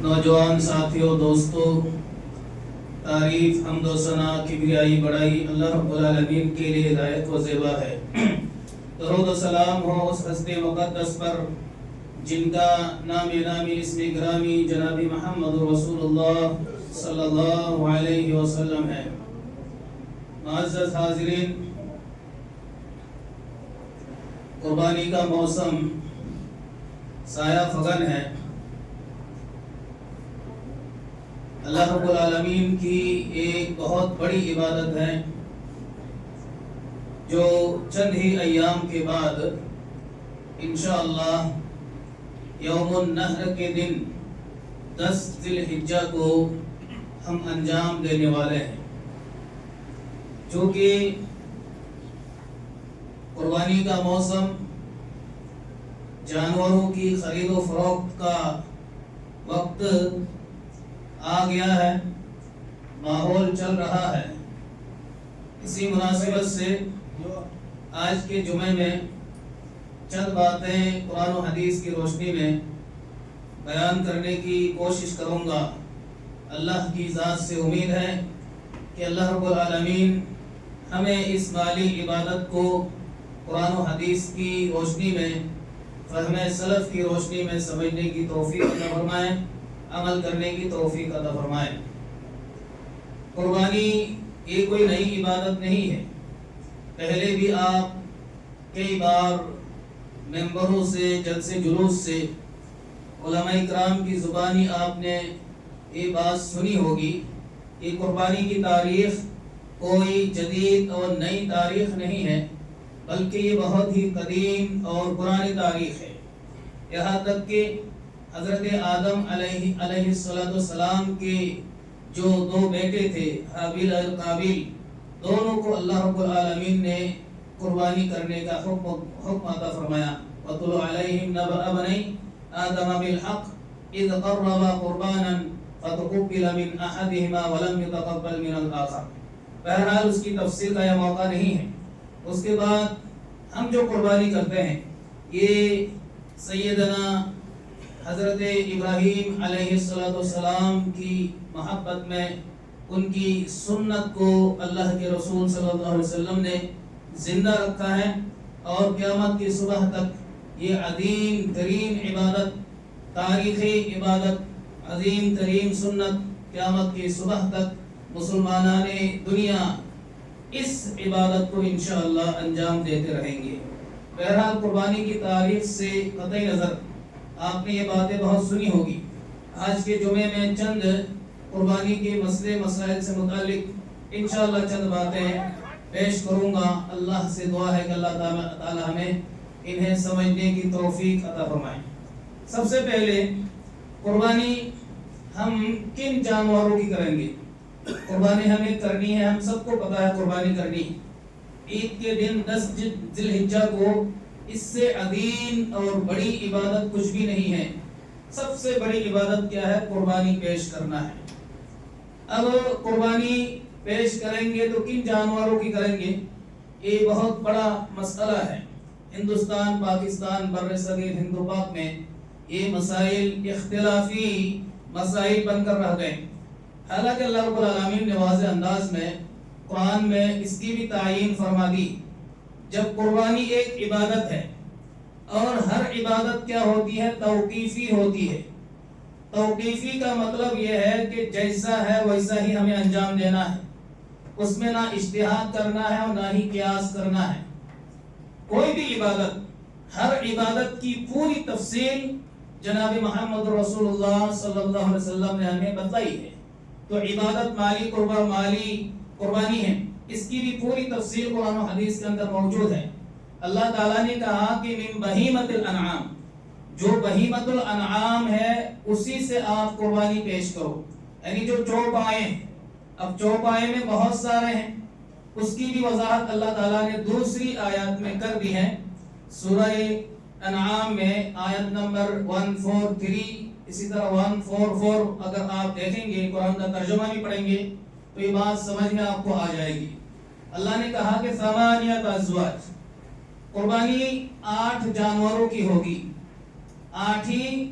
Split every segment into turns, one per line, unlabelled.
نوجوان ساتھیوں، دوستوں، تعریف، حمد و ثنا، کبریائی، بڑائی اللہ رب العالمین کے لیے ہدایت و زیبا ہے۔ درود و سلام ہو اس ہستی مقدس پر جن کا نام نامی اسم گرامی جناب محمد رسول اللہ صلی اللہ علیہ وسلم ہے۔ معزز حاضرین، قربانی کا موسم سایہ فگن ہے۔ اللہ رب العالمین کی ایک بہت بڑی عبادت ہے جو چند ہی ایام کے بعد انشاءاللہ یوم النحر کے دن 10 ذی الحجہ کو ہم انجام دینے والے ہیں، جو کہ قربانی کا موسم، جانوروں کی خرید و فروخت کا وقت آ گیا ہے، ماحول چل رہا ہے۔ اسی مناسبت سے آج کے جمعے میں چند باتیں قرآن و حدیث کی روشنی میں بیان کرنے کی کوشش کروں گا۔ اللہ کی ذات سے امید ہے کہ اللہ رب العالمین ہمیں اس مالی عبادت کو قرآن و حدیث کی روشنی میں، فہم سلف کی روشنی میں سمجھنے کی توفیق عطا فرمائے، عمل کرنے کی توفیق عطا فرمائے۔ قربانی یہ کوئی نئی عبادت نہیں ہے، پہلے بھی آپ کئی بار ممبروں سے، جلسے جلوس سے، علماء اکرام کی زبانی آپ نے یہ بات سنی ہوگی کہ قربانی کی تاریخ کوئی جدید اور نئی تاریخ نہیں ہے، بلکہ یہ بہت ہی قدیم اور پرانی تاریخ ہے۔ یہاں تک کہ حضرت آدم علیہ السلام کے جو 2 بیٹے تھے، حابیل اور قابیل، دونوں کو اللہ رب العالمین نے قربانی کرنے کا حکم عطا فرمایا۔ وَاتْلُ عَلَيْهِمْ نَبَأَ بَنِي آدَمَ بِالْحَقِّ إِذْ قَرَّبَا قُرْبَانًا فَتُقُبِّلَ مِنْ أَحَدِهِمَا وَلَمْ يُتَقَبَّلْ مِنَ الْآخَرِ۔ بہرحال اس کی تفصیل کا یہ موقع نہیں ہے۔ اس کے بعد ہم جو قربانی کرتے ہیں یہ سیدنا حضرت ابراہیم علیہ السلام کی محبت میں ان کی سنت کو اللہ کے رسول صلی اللہ علیہ وسلم نے زندہ رکھا ہے، اور قیامت کی صبح تک یہ عظیم ترین عبادت، تاریخی عبادت، عظیم ترین سنت قیامت کی صبح تک مسلمانان دنیا اس عبادت کو انشاءاللہ انجام دیتے رہیں گے۔ بہرحال قربانی کی تاریخ سے قطعی نظر آپ نے یہ باتیں بہت سنی ہوگی۔ آج کے جمعے میں چند قربانی کے مسئلے مسائل سے متعلق انشاءاللہ چند باتیں پیش کروں گا۔ اللہ سے دعا ہے کہ اللہ تعالی ہمیں انہیں سمجھنے کی توفیق عطا فرمائے۔ سب سے پہلے قربانی ہم کن جانوروں کی کریں گے؟ قربانی ہمیں کرنی ہے، ہم سب کو پتہ ہے قربانی کرنی ہے۔ عید کے دن 10 ذی الحجہ کو اس سے عظیم اور بڑی عبادت کچھ بھی نہیں ہے۔ سب سے بڑی عبادت کیا ہے؟ قربانی پیش کرنا ہے۔ اب قربانی پیش کریں گے تو کن جانوروں کی کریں گے؟ یہ بہت بڑا مسئلہ ہے۔ ہندوستان، پاکستان، بر صغیر ہند و پاک میں یہ مسائل اختلافی مسائل بن کر رہ گئے۔ حالانکہ اللہ رب العالمین نے واضح انداز میں قرآن میں اس کی بھی تعیین فرما دی۔ جب قربانی ایک عبادت ہے اور ہر عبادت کیا ہوتی ہے؟ توقیفی ہوتی ہے۔ توقیفی کا مطلب یہ ہے کہ جیسا ہے ویسا ہی ہمیں انجام دینا ہے، اس میں نہ اجتہاد کرنا ہے اور نہ ہی قیاس کرنا ہے۔ کوئی بھی عبادت، ہر عبادت کی پوری تفصیل جناب محمد رسول اللہ صلی اللہ علیہ وسلم نے ہمیں بتائی ہے۔ تو عبادت مالی قربانی ہے، اس کی بھی پوری تفصیل قرآن و حدیث کے اندر موجود ہے۔ اللہ تعالیٰ نے کہا کہ من بہیمۃ الانعام، جو بہیمۃ الانعام ہے اسی سے آپ قربانی پیش کرو، یعنی جو چوپائے ہیں۔ اب چوپائے میں بہت سارے ہیں، اس کی بھی وضاحت اللہ تعالیٰ نے دوسری آیات میں کر دی ہے۔ سورہ انعام میں آیت نمبر 143، اسی طرح 144 اگر آپ دیکھیں گے، قرآن کا ترجمہ بھی پڑھیں گے تو یہ بات سمجھ میں آپ کو آ جائے گی۔ اللہ نے کہا کہ ثمانیۃ ازواج، قربانی 8 جانوروں کی ہوگی، 8 ہی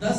10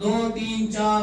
2 3 4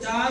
4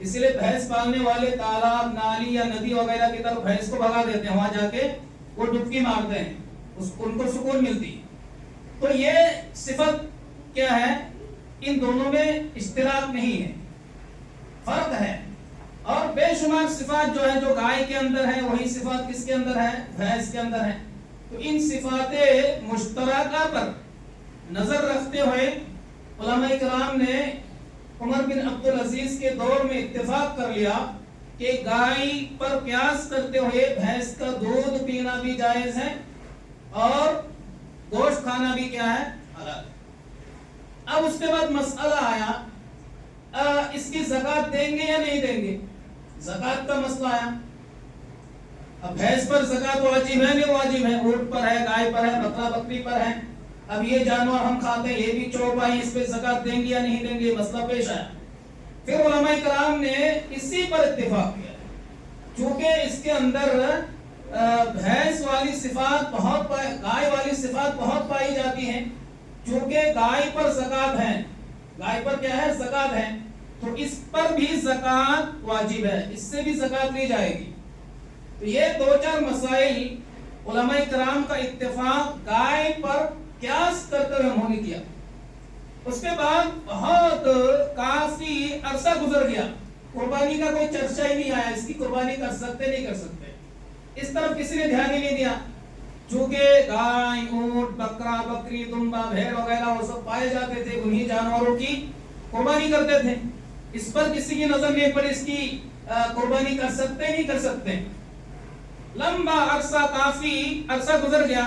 اسی لیے بھینس پالنے والے تالاب، نالی یا ندی وغیرہ کی طرف بھینس کو بھگا دیتے ہیں، وہاں جا کے وہ ڈبکی مارتے ہیں، ان کو سکون ملتی ہے۔ تو یہ صفت کیا ہے؟ ان دونوں میں اشتراک نہیں ہے، فرق ہے۔ اور بے شمار صفات جو ہے جو گائے کے اندر ہے، وہی صفات کس کے اندر ہے؟ بھینس کے اندر ہے۔ تو ان صفات مشترکہ پر نظر رکھتے ہوئے علماء کرام نے عمر بن عبدالعزیز کے دور میں اتفاق کر لیا کہ گائے پر قیاس کرتے ہوئے بھینس کا دودھ پینا بھی جائز ہے اور گوشت کھانا بھی کیا ہے؟ حلال۔ اب اس کے بعد مسئلہ آیا اس کی زکوٰۃ دیں گے یا نہیں دیں گے؟ زکوٰۃ کا مسئلہ آیا۔ اب بھینس پر زکوٰۃ واجب ہے نہیں واجب ہے؟ اونٹ پر ہے، گائے پر ہے، بکرا بکری پر ہے۔ اب یہ جانور ہم کھاتے ہیں، یہ بھی چوپائے، اس پہ زکوٰۃ دیں گے یا نہیں دیں گے؟ یہ مسئلہ پیش آیا۔ پھر علماء کرام نے اسی پر اتفاق کیا، چونکہ اس کے اندر بھینس والی صفات بہت گائے والی صفات بہت پائی جاتی ہیں، چونکہ گائے پر زکوٰۃ ہے، گائے پر کیا ہے؟ زکوٰۃ ہے، تو اس پر بھی زکوٰۃ واجب ہے، اس سے بھی زکوٰۃ لی جائے گی۔ تو یہ دو چار مسائل علماء کرام کا اتفاق گائے پر قیاس کرتے ہوئے انہوں نے کیا۔ اس کے بعد بہت کافی عرصہ گزر گیا، قربانی کا کوئی چرچا ہی نہیں آیا، اس کی قربانی کر سکتے نہیں کر سکتے، اس طرف کسی نے دھیان ہی نہیں دیا، چونکہ گائے، اونٹ، بکرا بکری، دمبا، بھیڑ وغیرہ وہ سب پائے جاتے تھے، انہی جانوروں کی قربانی کرتے تھے، اس پر کسی کی نظر نہیں پڑی اس کی قربانی کر سکتے نہیں کر سکتے۔ لمبا عرصہ، کافی عرصہ گزر گیا،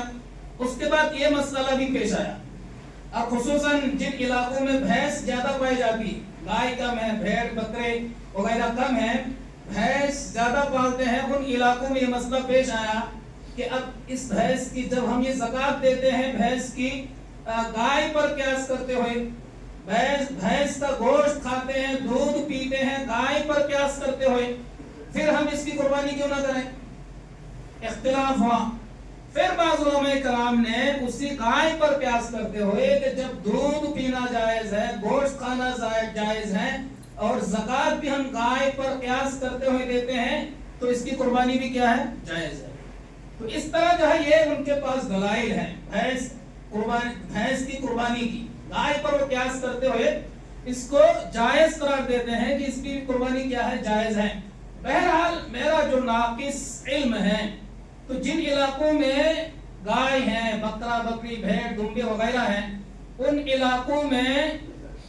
اس کے بعد یہ مسئلہ بھی پیش آیا۔ اب خصوصاً جن علاقوں میں بھینس زیادہ پائی جاتی، گائے کم ہے، بھیڑ بکرے وغیرہ کم ہے، بھینس زیادہ پالتے ہیں، ان علاقوں میں یہ مسئلہ پیش آیا کہ اب اس بھینس کی جب ہم یہ زکوٰۃ دیتے ہیں بھینس کی، گائے پر قیاس کرتے ہوئے، بھینس کا گوشت کھاتے ہیں، دودھ پیتے ہیں، گائے پر قیاس کرتے ہوئے، پھر ہم اس کی قربانی کیوں نہ کریں؟ اختلاف ہوا۔ پھر بعض علماء کرام نے اسی گائے پر قیاس کرتے ہوئے کہ جب دودھ پینا جائز ہے، گوشت کھانا جائز ہے، اور زکوٰۃ بھی ہم گائے پر قیاس کرتے ہوئے دیتے ہیں، تو اس کی قربانی بھی کیا ہے؟ جائز ہے۔ تو اس طرح جو ہے یہ ان کے پاس دلائل ہیں بھینس کی قربانی کی، گائے پر وہ قیاس کرتے ہوئے اس کو جائز قرار دیتے ہیں کہ اس کی قربانی کیا ہے؟ جائز ہے۔ بہرحال میرا جو ناقص علم ہے، تو جن علاقوں میں گائے ہیں، بکرا بکری، بھیڑ دمبے وغیرہ ہیں، ان علاقوں میں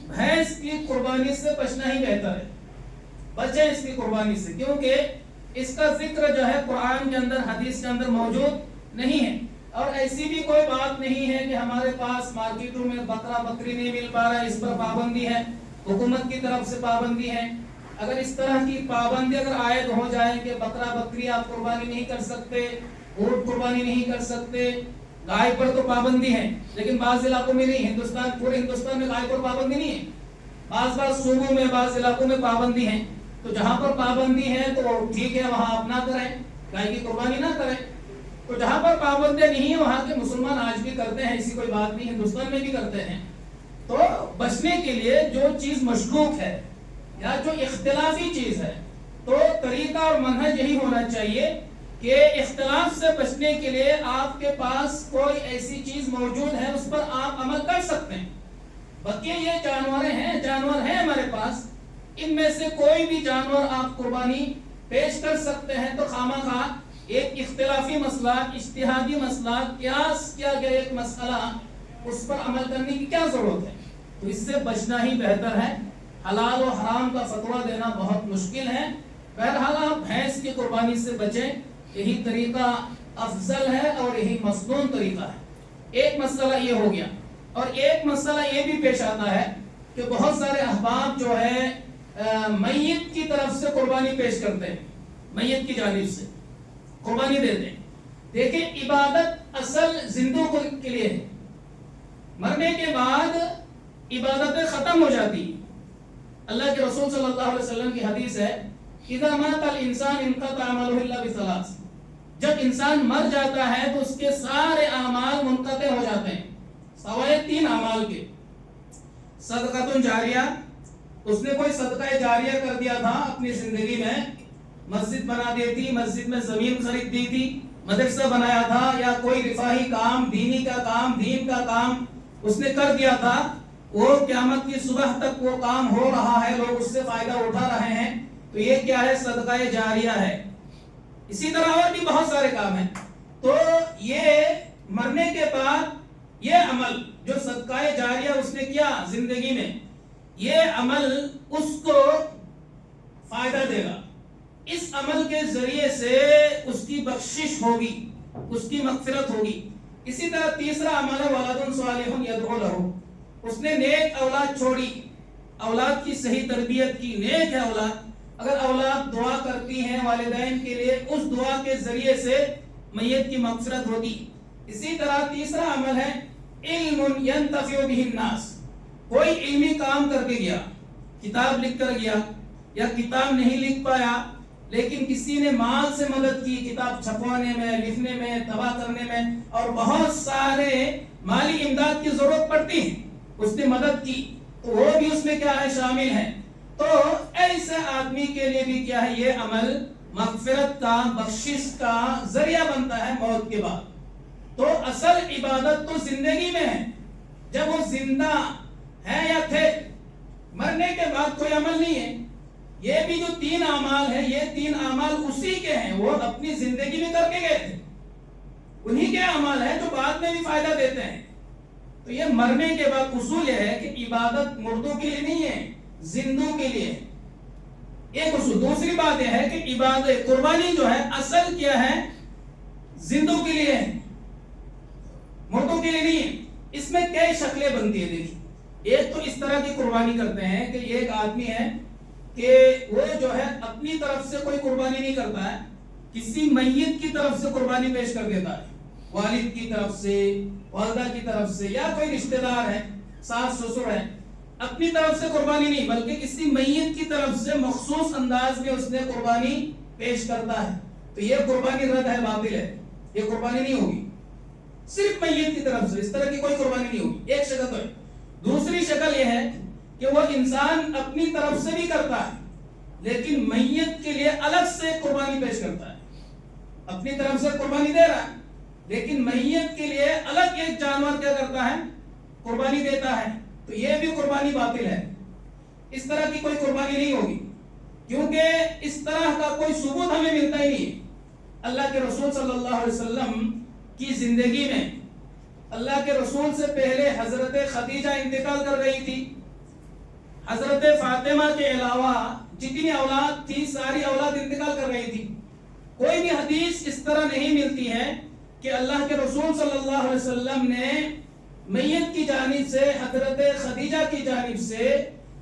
بھینس کی قربانی سے بچنا ہی بہتر ہے، بچیں اس کی قربانی سے، کیونکہ اس کا ذکر جو ہے قرآن کے اندر، حدیث کے اندر موجود نہیں ہے، اور ایسی بھی کوئی بات نہیں ہے کہ ہمارے پاس مارکیٹوں میں بکرا بکری نہیں مل پا رہا ہے، اس پر پابندی ہے، حکومت کی طرف سے پابندی ہے۔ اگر اس طرح کی پابندی اگر عائد ہو جائے کہ بکرا بکری آپ قربانی نہیں کر سکتے، اونٹ قربانی نہیں کر سکتے، گائے پر تو پابندی ہے، لیکن بعض علاقوں میں نہیں، پورے ہندوستان میں گائے پر پابندی نہیں ہے، بعض صوبوں میں، بعض علاقوں میں پابندی ہے، تو جہاں پر پابندی ہے تو ٹھیک ہے، وہاں آپ نہ کریں، گائے کی قربانی نہ کریں۔ تو جہاں پر پابندیاں نہیں ہیں، وہاں کے مسلمان آج بھی کرتے ہیں، ایسی کوئی بات نہیں، ہندوستان میں بھی کرتے ہیں۔ تو بچنے کے لیے جو چیز مشکوک ہے یا جو اختلافی چیز ہے، تو طریقہ اور منہج یہی ہونا چاہیے کہ اختلاف سے بچنے کے لیے آپ کے پاس کوئی ایسی چیز موجود ہے، اس پر آپ عمل کر سکتے ہیں۔ بقیہ یہ جانور ہیں ہمارے پاس، ان میں سے کوئی بھی جانور آپ قربانی پیش کر سکتے ہیں، تو خواہ ایک اختلافی مسئلہ، اجتہادی مسئلہ، قیاس کیا گیا ایک مسئلہ، اس پر عمل کرنے کی کیا ضرورت ہے؟ تو اس سے بچنا ہی بہتر ہے۔ حلال و حرام کا فتویٰ دینا بہت مشکل ہے۔ بہرحال آپ بھینس کی قربانی سے بچیں، یہی طریقہ افضل ہے اور یہی مسنون طریقہ ہے۔ ایک مسئلہ یہ ہو گیا، اور ایک مسئلہ یہ بھی پیش آتا ہے کہ بہت سارے احباب جو ہے میت کی طرف سے قربانی پیش کرتے ہیں، میت کی جانب سے قربانی دیتے ہیں۔ دیکھیں، عبادت اصل زندوں کے لیے ہے، مرنے کے بعد عبادتیں ختم ہو جاتی ہیں۔ اللہ کے رسول صلی اللہ علیہ وسلم کی حدیث ہے، اذا مات الانسان انقطع عمله الا بثلاث، جب انسان مر جاتا ہے تو اس کے سارے اعمال منقطع ہو جاتے ہیں، سوائے 3 اعمال کے، صدقۃ جاریہ، اس نے کوئی صدقہ جاریہ کر دیا تھا اپنی زندگی میں، مسجد بنا دی تھی، مسجد میں زمین خرید دی تھی، مدرسہ بنایا تھا، یا کوئی رفاہی کام، دینی کا کام، دین کا کام اس نے کر دیا تھا، وہ قیامت کی صبح تک وہ کام ہو رہا ہے، لوگ اس سے فائدہ اٹھا رہے ہیں، تو یہ کیا ہے؟ صدقہ جاریہ ہے۔ اسی طرح اور بھی بہت سارے کام ہیں۔ تو یہ مرنے کے بعد یہ عمل جو صدقہ جاریہ اس نے کیا زندگی میں، یہ عمل اس کو فائدہ دے گا، اس عمل کے ذریعے سے اس کی بخشش ہوگی، اس کی مغفرت ہوگی۔ اسی طرح تیسرا عمل ہے ولد صالح یدعو لہ، اس نے نیک اولاد چھوڑی، اولاد کی صحیح تربیت کی، نیک ہے اولاد، اگر اولاد دعا کرتی ہیں والدین کے لیے، اس دعا کے ذریعے سے میت کی مغفرت ہوگی۔ اسی طرح تیسرا عمل ہے علم ینتفع بہ الناس، کوئی علمی کام کر کے گیا، کتاب لکھ کر گیا، یا کتاب نہیں لکھ پایا لیکن کسی نے مال سے مدد کی، کتاب چھپوانے میں، لکھنے میں، طبع کرنے میں، اور بہت سارے مالی امداد کی ضرورت پڑتی ہے، اس نے مدد کی، تو وہ بھی اس میں کیا ہے؟ شامل ہے۔ تو ایسے آدمی کے لیے بھی کیا ہے؟ یہ عمل مغفرت کا، بخشش کا ذریعہ بنتا ہے موت کے بعد۔ تو اصل عبادت تو زندگی میں ہے، جب وہ زندہ ہے یا تھے، مرنے کے بعد کوئی عمل نہیں ہے۔ یہ بھی جو 3 اعمال ہیں، یہ 3 اعمال اسی کے ہیں، وہ اپنی زندگی میں کر کے گئے تھے، انہی کے اعمال ہیں جو بعد میں بھی فائدہ دیتے ہیں۔ تو یہ مرنے کے بعد اصول یہ ہے کہ عبادت مردوں کے لیے نہیں ہے، زندوں کے لیے ایک اصول۔ دوسری بات یہ ہے کہ عبادت قربانی جو ہے اصل کیا ہے؟ زندوں کے لیے ہے، مردوں کے لیے نہیں ہے۔ اس میں کئی شکلیں بنتی ہیں، دیکھیے، ایک تو اس طرح کی قربانی کرتے ہیں کہ ایک آدمی ہے کہ وہ جو ہے اپنی طرف سے کوئی قربانی نہیں کرتا ہے، کسی میت کی طرف سے قربانی پیش کر دیتا ہے، والد کی طرف سے، والدہ کی طرف سے، یا کوئی رشتہ دار ہے، ساس سسر ہے، اپنی طرف سے قربانی نہیں بلکہ کسی میت کی طرف سے مخصوص انداز میں اس نے قربانی پیش کرتا ہے، تو یہ قربانی رد ہے، باطل ہے، یہ قربانی نہیں ہوگی، صرف میت کی طرف سے اس طرح کی کوئی قربانی نہیں ہوگی۔ ایک شکل تو ہے۔ دوسری شکل یہ ہے کہ وہ انسان اپنی طرف سے بھی کرتا ہے لیکن میت کے لیے الگ سے قربانی پیش کرتا ہے، اپنی طرف سے قربانی دے رہا ہے لیکن میت کے لیے الگ ایک جانور کیا کرتا ہے؟ قربانی دیتا ہے، تو یہ بھی قربانی باطل ہے، اس طرح کی کوئی قربانی نہیں ہوگی، کیونکہ اس طرح کا کوئی ثبوت ہمیں ملتا ہی نہیں۔ اللہ کے رسول صلی اللہ علیہ وسلم کی زندگی میں اللہ کے رسول سے پہلے حضرت خدیجہ انتقال کر گئی تھی، حضرت فاطمہ کے علاوہ جتنی اولاد تھی ساری اولاد انتقال کر گئی تھی۔ کوئی بھی حدیث اس طرح نہیں ملتی ہے کہ اللہ کے رسول صلی اللہ علیہ وسلم نے میت کی جانب سے، حضرت خدیجہ کی جانب سے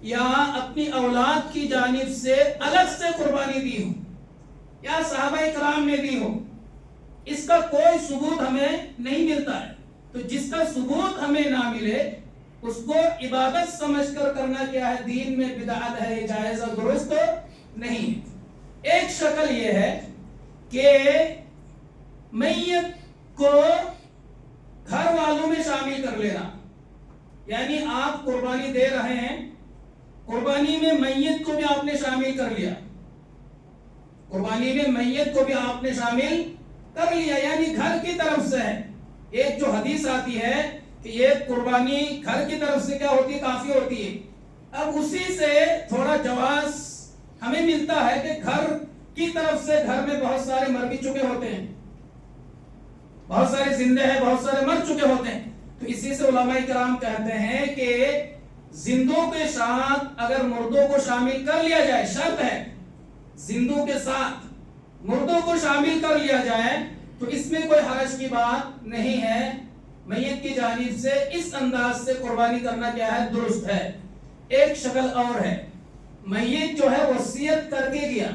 یا اپنی اولاد کی جانب سے الگ سے قربانی دی ہو یا صحابہ کرام نے دی ہو، اس کا کوئی ثبوت ہمیں نہیں ملتا ہے۔ تو جس کا ثبوت ہمیں نہ ملے اس کو عبادت سمجھ کر کرنا کیا ہے؟ دین میں بدعت ہے، یہ جائز اور درست نہیں ہے۔ ایک شکل یہ ہے کہ میت کو گھر والوں میں شامل کر لینا، یعنی آپ قربانی دے رہے ہیں، قربانی میں میت کو بھی آپ نے شامل کر لیا، قربانی میں میت کو بھی آپ نے شامل کر لیا، یعنی گھر کی طرف سے ہے۔ ایک جو حدیث آتی ہے کہ یہ قربانی گھر کی طرف سے کیا ہوتی ہے؟ کافی ہوتی ہے۔ اب اسی سے تھوڑا جواز ہمیں ملتا ہے کہ گھر کی طرف سے، گھر میں بہت سارے مر بھی چکے ہوتے ہیں، بہت سارے زندے ہیں، بہت سارے مر چکے ہوتے ہیں، تو اسی سے علماء کرام کہتے ہیں کہ زندوں کے ساتھ اگر مردوں کو شامل کر لیا جائے، شرط ہے زندوں کے ساتھ مردوں کو شامل کر لیا جائے تو اس میں کوئی حرج کی بات نہیں ہے، میت کی جانب سے اس انداز سے قربانی کرنا کیا ہے؟ درست ہے۔ ایک شکل اور ہے، میت جو ہے وصیت کر کے گیا،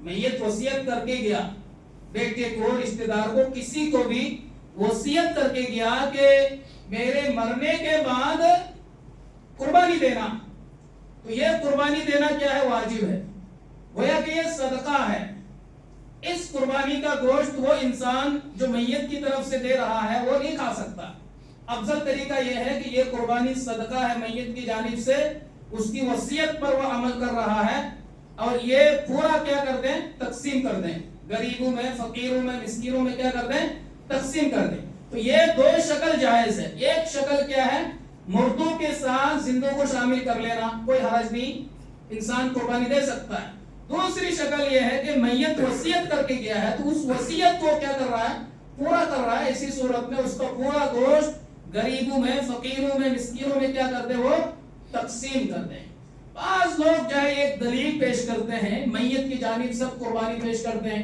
میت وصیت کر کے گیا، بیٹے کو، رشتہ دار کو، کسی کو بھی وصیت کر کے گیا کہ میرے مرنے کے بعد قربانی دینا، تو یہ قربانی دینا کیا ہے؟ واجب ہے، گویا کہ یہ صدقہ ہے۔ اس قربانی کا گوشت وہ انسان جو میت کی طرف سے دے رہا ہے وہ نہیں کھا سکتا۔ افضل طریقہ یہ ہے کہ یہ قربانی صدقہ ہے، میت کی جانب سے اس کی وصیت پر وہ عمل کر رہا ہے اور یہ پورا کیا کر دیں؟ تقسیم کر دیں، غریبوں میں، فقیروں میں، مسکینوں میں کیا کر دیں؟ تقسیم کر دیں۔ تو یہ دو شکل جائز ہے۔ ایک شکل کیا ہے؟ مردوں کے ساتھ زندوں کو شامل کر لینا، کوئی حرج نہیں، انسان قربانی دے سکتا ہے۔ دوسری شکل یہ ہے کہ میت وصیت کر کے گیا ہے تو اس وصیت کو کیا کر رہا ہے؟ پورا کر رہا ہے۔ اسی صورت میں اس کا پورا گوشت غریبوں میں، فقیروں میں، مسکینوں میں کیا کر دیں؟ وہ تقسیم کر دیں۔ بعض لوگ جو ہے ایک دلیل پیش کرتے ہیں، میت کی جانب سب قربانی پیش کرتے ہیں۔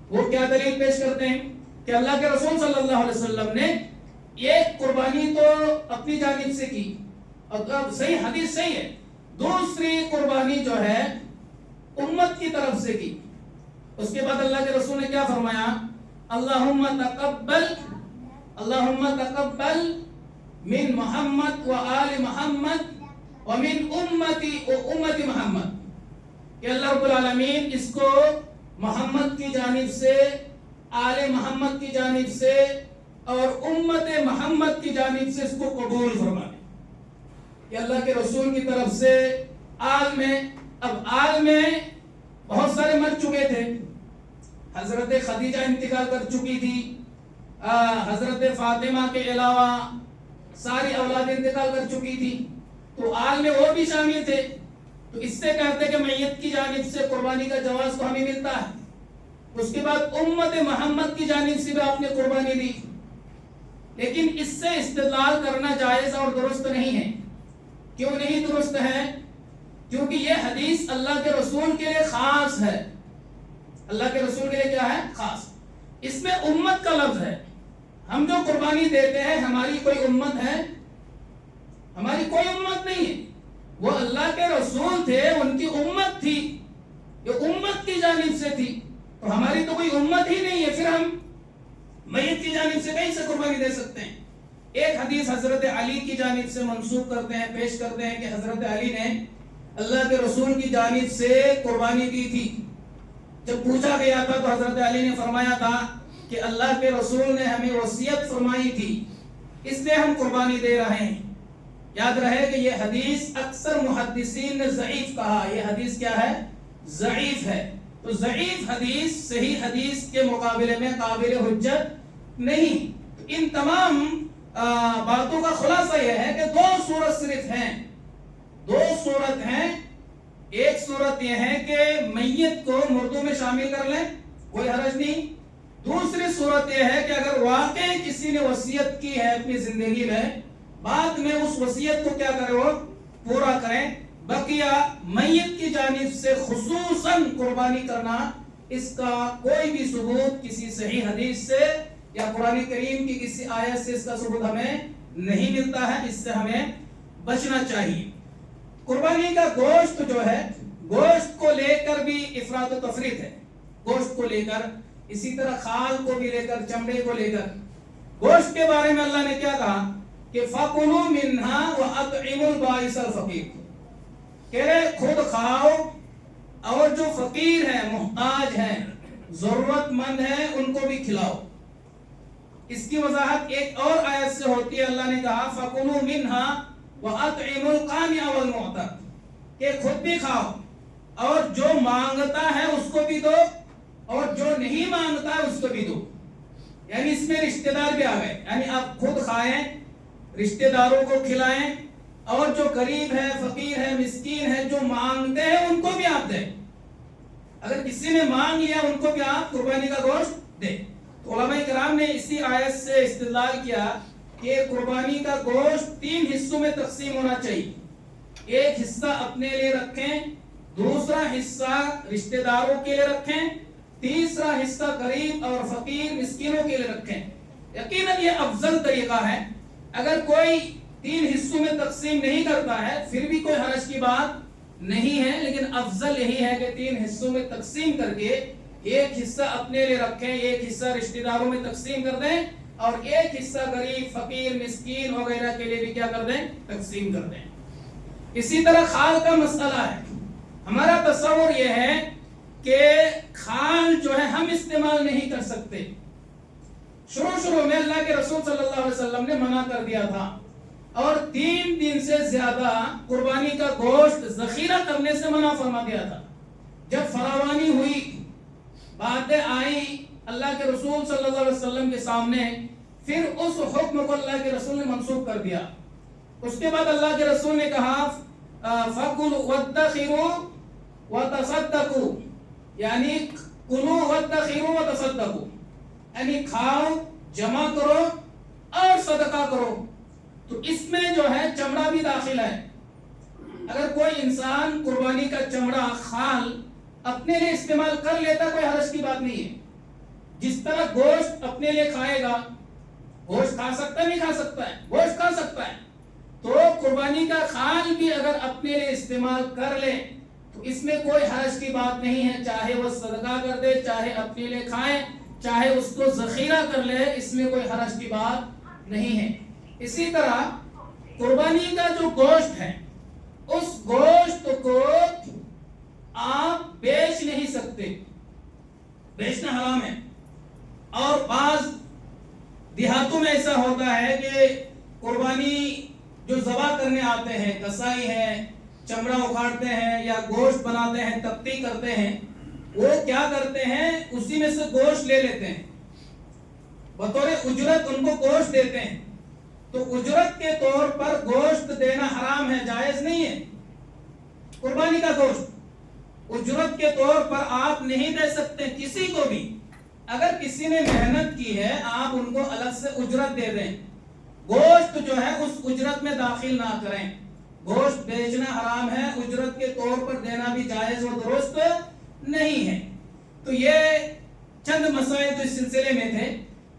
وہ کیا دلیل پیش کرتے ہیں؟ کہ اللہ کے رسول صلی اللہ علیہ وسلم نے ایک قربانی تو اپنی جانب سے کی اور صحیح حدیث صحیح ہے، دوسری قربانی جو ہے امت کی طرف سے کی۔ اس کے بعد اللہ کے رسول نے کیا فرمایا؟ اللہم تقبل من محمد و آل محمد ومن امتی و امت محمد، کہ اللہ رب العالمین اس کو محمد کی جانب سے، آل محمد کی جانب سے اور امت محمد کی جانب سے اس کو قبول فرمائے۔ کہ اللہ کے رسول کی طرف سے آل میں، اب آل میں بہت سارے مر چکے تھے، حضرت خدیجہ انتقال کر چکی تھی، حضرت فاطمہ کے علاوہ ساری اولاد انتقال کر چکی تھی، تو آل میں وہ بھی شامل تھے۔ تو اس سے کہتے ہیں کہ میت کی جانب سے قربانی کا جواز تو ہمیں ملتا ہے۔ اس کے بعد امت محمد کی جانب سے بھی آپ نے قربانی دی، لیکن اس سے استدلال کرنا جائز اور درست نہیں ہے۔ کیوں نہیں درست ہے؟ کیونکہ یہ حدیث اللہ کے رسول کے لیے خاص ہے۔ اللہ کے رسول کے لیے کیا ہے؟ خاص۔ اس میں امت کا لفظ ہے۔ ہم جو قربانی دیتے ہیں ہماری کوئی امت ہے؟ ہماری کوئی امت نہیں ہے، وہ اللہ کے رسول تھے، ان کی امت تھی، یہ امت کی جانب سے تھی، تو ہماری تو کوئی امت ہی نہیں ہے، پھر ہم میت کی جانب سے کہیں سے قربانی دے سکتے ہیں؟ ایک حدیث حضرت علی کی جانب سے منسوب کرتے ہیں، پیش کرتے ہیں کہ حضرت علی نے اللہ کے رسول کی جانب سے قربانی دی تھی۔ جب پوچھا گیا تھا تو حضرت علی نے فرمایا تھا کہ اللہ کے رسول نے ہمیں وصیت فرمائی تھی، اس لیے ہم قربانی دے رہے ہیں۔ یاد رہے کہ یہ حدیث اکثر محدثین نے ضعیف کہا، یہ حدیث کیا ہے؟ ضعیف ہے۔ تو ضعیف حدیث صحیح حدیث کے مقابلے میں قابل حجت نہیں۔ ان تمام باتوں کا خلاصہ یہ ہے کہ دو صورت صرف ہیں، دو صورت ہیں۔ ایک صورت یہ ہے کہ میت کو مردوں میں شامل کر لیں، کوئی حرج نہیں۔ دوسری صورت یہ ہے کہ اگر واقعی کسی نے وصیت کی ہے اپنی زندگی میں، بعد میں اس وصیت کو کیا کرے؟ وہ پورا کریں۔ بقیہ میت کی جانب سے خصوصاً قربانی کرنا، اس کا کوئی بھی ثبوت کسی صحیح حدیث سے یا قرآن کریم کی کسی آیت سے اس کا ثبوت ہمیں نہیں ملتا ہے، اس سے ہمیں بچنا چاہیے۔ قربانی کا گوشت جو ہے، گوشت کو لے کر بھی افراط و تفریط ہے، گوشت کو لے کر، اسی طرح خال کو بھی لے کر، چمڑے کو لے کر۔ گوشت کے بارے میں اللہ نے کیا کہا کہ فَكُلُوا مِنْهَا وَأَطْعِمُوا الْبَائِسَ الْفَقِيرَ، کہہ رہے خود کھاؤ اور جو فقیر ہیں، محتاج ہیں، ضرورت مند ہیں، ان کو بھی کھلاؤ۔ اس کی وضاحت ایک اور آیت سے ہوتی ہے، اللہ نے کہا فَكُلُوا مِنْهَا وَأَطْعِمُوا الْقَانِعَ وَالْمُعْتَرَ، کہ خود بھی کھاؤ اور جو مانگتا ہے اس کو بھی دو اور جو نہیں مانگتا ہے اس کو بھی دو۔ یعنی اس میں رشتہ دار بھی آ گئے، یعنی آپ خود کھائیں، رشتہ داروں کو کھلائیں، اور جو غریب ہے، فقیر ہے، مسکین ہے، جو مانگتے ہیں ان کو بھی آپ دیں۔ اگر کسی نے مانگ لیا ان کو بھی آپ قربانی کا گوشت دیں۔ تو علماء کرام نے اسی آیت سے استدلال کیا کہ قربانی کا گوشت 3 حصوں میں تقسیم ہونا چاہیے۔ ایک حصہ اپنے لیے رکھیں، دوسرا حصہ رشتہ داروں کے لیے رکھیں، تیسرا حصہ غریب اور فقیر مسکینوں کے لیے رکھیں۔ یقیناً یہ افضل طریقہ ہے۔ اگر کوئی 3 حصوں میں تقسیم نہیں کرتا ہے پھر بھی کوئی حرج کی بات نہیں ہے، لیکن افضل یہی ہے کہ 3 حصوں میں تقسیم کر کے ایک حصہ اپنے لیے رکھیں، ایک حصہ رشتہ داروں میں تقسیم کر دیں اور ایک حصہ غریب، فقیر، مسکین وغیرہ کے لیے بھی کیا کر دیں؟ تقسیم کر دیں۔ اسی طرح خال کا مسئلہ ہے۔ ہمارا تصور یہ ہے کہ خال جو ہے ہم استعمال نہیں کر سکتے۔ شروع میں اللہ کے رسول صلی اللہ علیہ وسلم نے منع کر دیا تھا، اور 3 دن سے زیادہ قربانی کا گوشت ذخیرہ کرنے سے منع فرما دیا تھا. جب فراوانی ہوئی، باتیں آئی اللہ کے رسول صلی اللہ علیہ وسلم کے سامنے، پھر اس حکم کو اللہ کے رسول نے منسوخ کر دیا. اس کے بعد اللہ کے رسول نے کہا فَكُلُوا وَادَّخِرُوا وَتَصَدَّقُوا، یعنی کلو وَادَّخِرُوا وَتَصَدَّقُوا، یعنی کھاؤ، جمع کرو اور صدقہ کرو. تو اس میں جو ہے چمڑا بھی داخل ہے. اگر کوئی انسان قربانی کا چمڑا، خال اپنے لیے استعمال کر لیتا، کوئی حرج کی بات نہیں ہے. جس طرح گوشت اپنے لیے کھائے گا، گوشت کھا سکتا ہے، نہیں کھا سکتا ہے، گوشت کھا سکتا ہے، تو قربانی کا خال بھی اگر اپنے لیے استعمال کر لے تو اس میں کوئی حرج کی بات نہیں ہے. چاہے وہ صدقہ کر دے، چاہے اپنے لیے کھائے، چاہے اس کو ذخیرہ کر لے، اس میں کوئی حرج کی بات نہیں ہے. اسی طرح قربانی کا جو گوشت ہے، اس گوشت کو آپ بیچ نہیں سکتے، بیچنا حرام ہے. اور بعض دیہاتوں میں ایسا ہوتا ہے کہ قربانی جو ذبح کرنے آتے ہیں، کسائی ہیں، چمڑا اکھاڑتے ہیں یا گوشت بناتے ہیں، تبتی کرتے ہیں، وہ کیا کرتے ہیں، اسی میں سے گوشت لے لیتے ہیں، بطور اجرت ان کو گوشت دیتے ہیں. تو اجرت کے طور پر گوشت دینا حرام ہے، جائز نہیں ہے. قربانی کا گوشت اجرت کے طور پر آپ نہیں دے سکتے کسی کو بھی. اگر کسی نے محنت کی ہے، آپ ان کو الگ سے اجرت دے دیں. گوشت جو ہے اس اجرت میں داخل نہ کریں. گوشت بیچنا حرام ہے، اجرت کے طور پر دینا بھی جائز و درست نہیں ہے. تو یہ چند مسائل جو اس سلسلے میں تھے.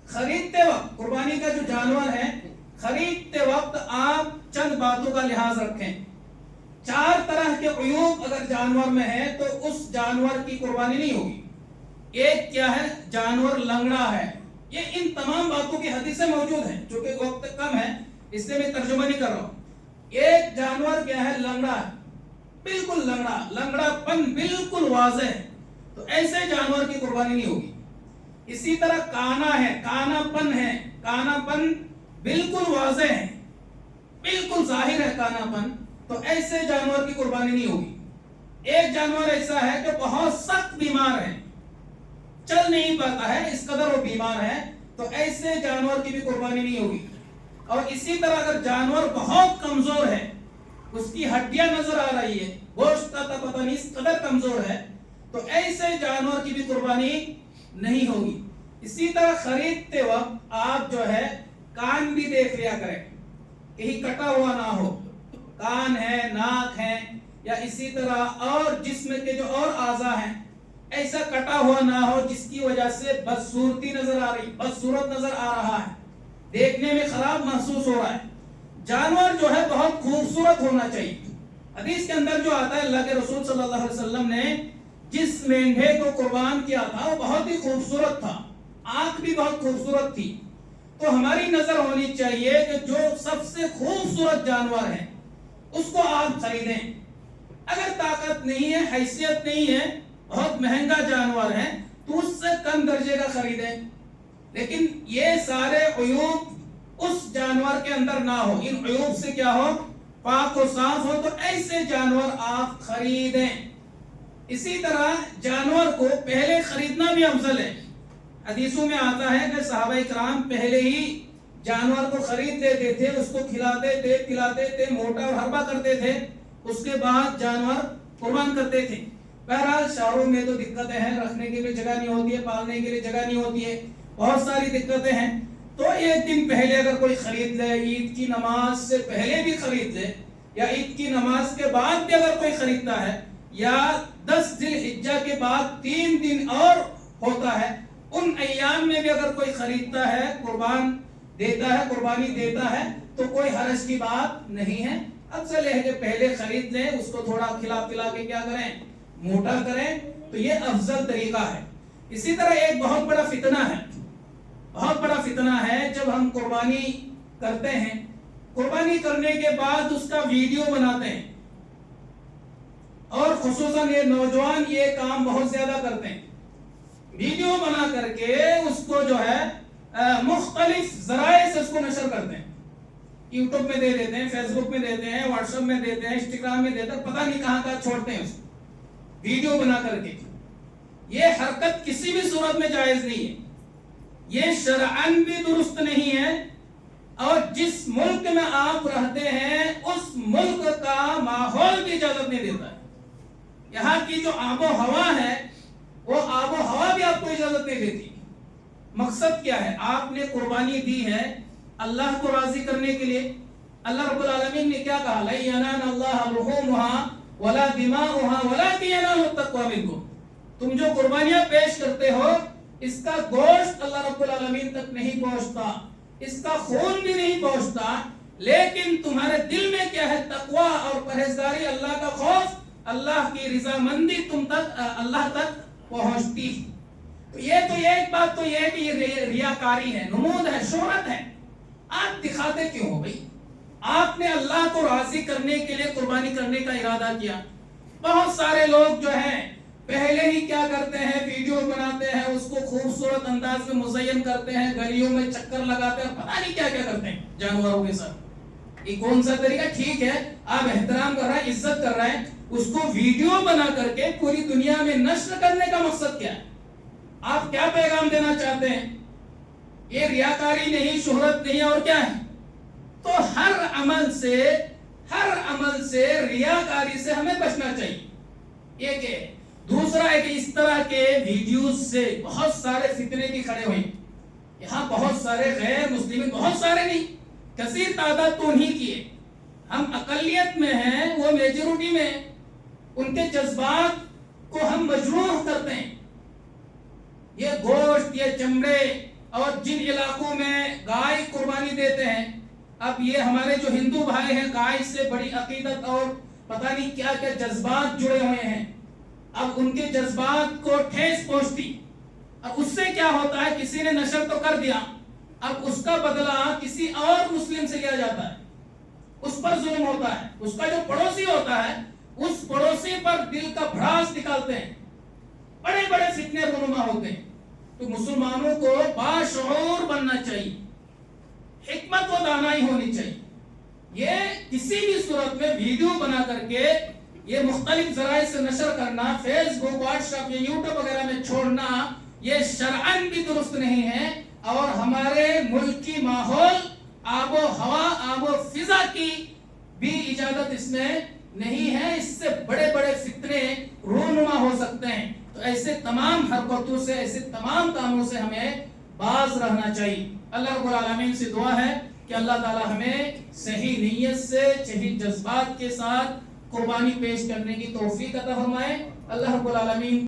خریدتے وقت قربانی کا جو جانور ہے، خریدتے وقت آپ چند باتوں کا لحاظ رکھیں. 4 طرح کے عیوب اگر جانور میں ہے تو اس جانور کی قربانی نہیں ہوگی. ایک کیا ہے؟ جانور لنگڑا ہے. یہ ان تمام باتوں کی حدیثیں موجود ہیں، چونکہ وقت کم ہے اس لیے میں ترجمہ نہیں کر رہا ہوں. ایک جانور کیا ہے؟ لنگڑا ہے، بالکل لنگڑا، لنگڑا پن بالکل واضح ہے، تو ایسے جانور کی قربانی نہیں ہوگی. اسی طرح کانا ہے، کانا پن ہے، کانا پن بالکل واضح ہے، بالکل ظاہر ہے کانا پن، تو ایسے جانور کی قربانی نہیں ہوگی. ایک جانور ایسا ہے کہ بہت سخت بیمار ہے، چل نہیں پاتا ہے، اس قدر وہ بیمار ہے، تو ایسے جانور کی بھی قربانی نہیں ہوگی. اور اسی طرح اگر جانور بہت کمزور ہے، اس کی ہڈیاں نظر آ رہی ہے، گوشت کا پتہ نہیں اس قدر کمزور ہے، تو ایسے جانور کی بھی قربانی نہیں ہوگی. اسی طرح خریدتے وقت آپ جو ہے کان بھی دیکھ لیا کریں، کہیں کٹا ہوا نہ ہو. کان ہے، ناک ہے، یا اسی طرح اور جسم کے جو اور اعضاء ہیں، ایسا کٹا ہوا نہ ہو جس کی وجہ سے بدصورتی نظر آ رہی، بدصورت نظر آ رہا ہے، دیکھنے میں خراب محسوس ہو رہا ہے. جانور جو ہے بہت خوبصورت ہونا چاہیے. حدیث کے اندر جو آتا ہے، اللہ کے رسول صلی اللہ علیہ وسلم نے جس مینڈھے کو قربان کیا تھا وہ بہت ہی خوبصورت تھا، آنکھ بھی بہت خوبصورت تھی. تو ہماری نظر ہونی چاہیے کہ جو سب سے خوبصورت جانور ہے اس کو آپ خریدیں. اگر طاقت نہیں ہے، حیثیت نہیں ہے، بہت مہنگا جانور ہے، تو اس سے کم درجے کا خریدیں. لیکن یہ سارے عیوب اس جانور کے اندر نہ ہو، ان عیوب سے کیا ہو، پاک و صاف ہو، تو ایسے جانور آپ خریدیں. اسی طرح جانور کو پہلے خریدنا بھی افضل ہے. حدیثوں میں آتا ہے کہ صحابہ کرام پہلے ہی جانور کو خرید لیتے تھے، اس کو کھلاتے تھے، پلاتے تھے، موٹا اور ہربا کرتے تھے، اس کے بعد جانور قربان کرتے تھے. بہرحال شہروں میں تو دقتیں ہیں، رکھنے کے لیے جگہ نہیں ہوتی ہے، پالنے کے لیے جگہ نہیں ہوتی ہے، بہت ساری دقتیں ہیں. تو ایک دن پہلے اگر کوئی خرید لے، عید کی نماز سے پہلے بھی خرید لے، یا عید کی نماز کے بعد بھی اگر کوئی خریدتا ہے، یا 10 ذی الحجہ کے بعد 3 دن اور ہوتا ہے، ان ایام میں بھی اگر کوئی خریدتا ہے، قربان دیتا ہے، قربانی دیتا ہے، تو کوئی حرج کی بات نہیں ہے. افضل ہے کہ پہلے خرید لیں، اس کو تھوڑا کھلا پلا کے کیا کریں، موٹا کریں، تو یہ افضل طریقہ ہے. اسی طرح ایک بہت بڑا فتنہ ہے، بہت بڑا فتنہ ہے، جب ہم قربانی کرتے ہیں، قربانی کرنے کے بعد اس کا ویڈیو بناتے ہیں، اور خصوصاً یہ نوجوان یہ کام بہت زیادہ کرتے ہیں. ویڈیو بنا کر کے اس کو جو ہے مختلف ذرائع سے اس کو نشر کرتے ہیں.
یوٹیوب میں دے دیتے ہیں, فیس بک میں دیتے ہیں, واٹس ایپ میں دیتے ہیں, انسٹاگرام میں دیتے ہیں, پتہ نہیں کہاں کہاں چھوڑتے ہیں اس کو ویڈیو بنا کر کے. یہ حرکت کسی بھی صورت میں جائز نہیں ہے, یہ شرعاً بھی درست نہیں ہے, اور جس ملک میں آپ رہتے ہیں اس ملک کا ماحول بھی اجازت نہیں دیتا ہے. یہاں کی جو آب و ہوا ہے وہ آب و ہوا بھی آپ کو اجازت نہیں دیتی. مقصد کیا ہے؟ آپ نے قربانی دی ہے اللہ کو راضی کرنے کے لیے. اللہ رب العالمین نے کیا کہا؟ لَن يَنَالَ اللَّهَ لُحُومُهَا وَلَا دِمَاؤُهَا وَلَكِنْ يَنَالُهُ التَّقْوَىٰ مِنكُمْ. تم جو قربانیاں پیش کرتے ہو اس کا گوشت اللہ رب العالمین تک نہیں پہنچتا, اس کا خون بھی نہیں پہنچتا, لیکن تمہارے دل میں کیا ہے؟ تقویٰ اور پرہیزگاری, اللہ کا خوف, اللہ کی رضامندی تم تک, اللہ تک پہنچتی. تو یہ ایک بات تو یہ ہے کہ یہ ریاکاری ہے, نمود ہے, شہرت ہے. آپ دکھاتے کیوں ہو بھائی؟ آپ نے اللہ کو راضی کرنے کے لیے قربانی کرنے کا ارادہ کیا. بہت سارے لوگ جو ہیں پہلے ہی کیا کرتے ہیں؟ ویڈیو بناتے ہیں, اس کو خوبصورت انداز میں مزین کرتے ہیں, گلیوں میں چکر لگاتے ہیں, پتہ نہیں کیا کیا کرتے ہیں جانوروں کے ساتھ. یہ کون سا طریقہ؟ ٹھیک ہے آپ احترام کر رہے ہیں, عزت کر رہے ہیں, اس کو ویڈیو بنا کر کے پوری دنیا میں نشر کرنے کا مقصد کیا ہے؟ آپ کیا پیغام دینا چاہتے ہیں؟ یہ ریاکاری نہیں, شہرت نہیں, اور کیا ہے؟ تو ہر عمل سے ریاکاری سے ہمیں بچنا چاہیے. ایک ہے. دوسرا ہے کہ اس طرح کے ویڈیوز سے بہت سارے فتنے بھی کھڑے ہوئے. یہاں بہت سارے غیر مسلم, بہت سارے نہیں, کثیر تعداد تو نہیں کیے, ہم اقلیت میں ہیں, وہ میجورٹی میں, ان کے جذبات کو ہم مجروح کرتے ہیں. یہ گوشت, یہ چمڑے, اور جن علاقوں میں گائے قربانی دیتے ہیں, اب یہ ہمارے جو ہندو بھائی ہیں, گائے سے بڑی عقیدت اور پتہ نہیں کیا کیا جذبات جڑے ہوئے ہیں. اب ان کے جذبات کو ٹھیس پہنچتی, اب اس سے کیا ہوتا ہے؟ کسی نے نشر تو کر دیا, اب اس کا بدلہ کسی اور مسلم سے لیا جاتا ہے, اس پر ظلم ہوتا ہے. اس کا جو پڑوسی ہوتا ہے اس پڑوسی پر دل کا بھڑاس نکالتے ہیں, بڑے بڑے فتنے رونما ہوتے ہیں. تو مسلمانوں کو باشعور بننا چاہیے, حکمت و دانائی ہونی چاہیے. یہ کسی بھی صورت میں ویڈیو بنا کر کے یہ مختلف ذرائع سے نشر کرنا, فیس بک, واٹس ایپ یا یوٹیوب وغیرہ میں چھوڑنا, یہ شرعاً بھی درست نہیں ہے, اور ہمارے ملک کی ماحول, آب و ہوا, آب و فضا کی بھی اجازت اس میں نہیں ہے. اس سے بڑے بڑے فتنے رونما ہو سکتے ہیں. تو ایسے تمام حرکتوں سے, ایسے تمام کاموں سے ہمیں باز رہنا چاہیے. اللہ رب العالمین سے دعا ہے کہ اللہ تعالی ہمیں صحیح نیت سے, صحیح جذبات کے ساتھ قربانی پیش کرنے کی توفیق عطا فرمائے. اللہ رب العالمین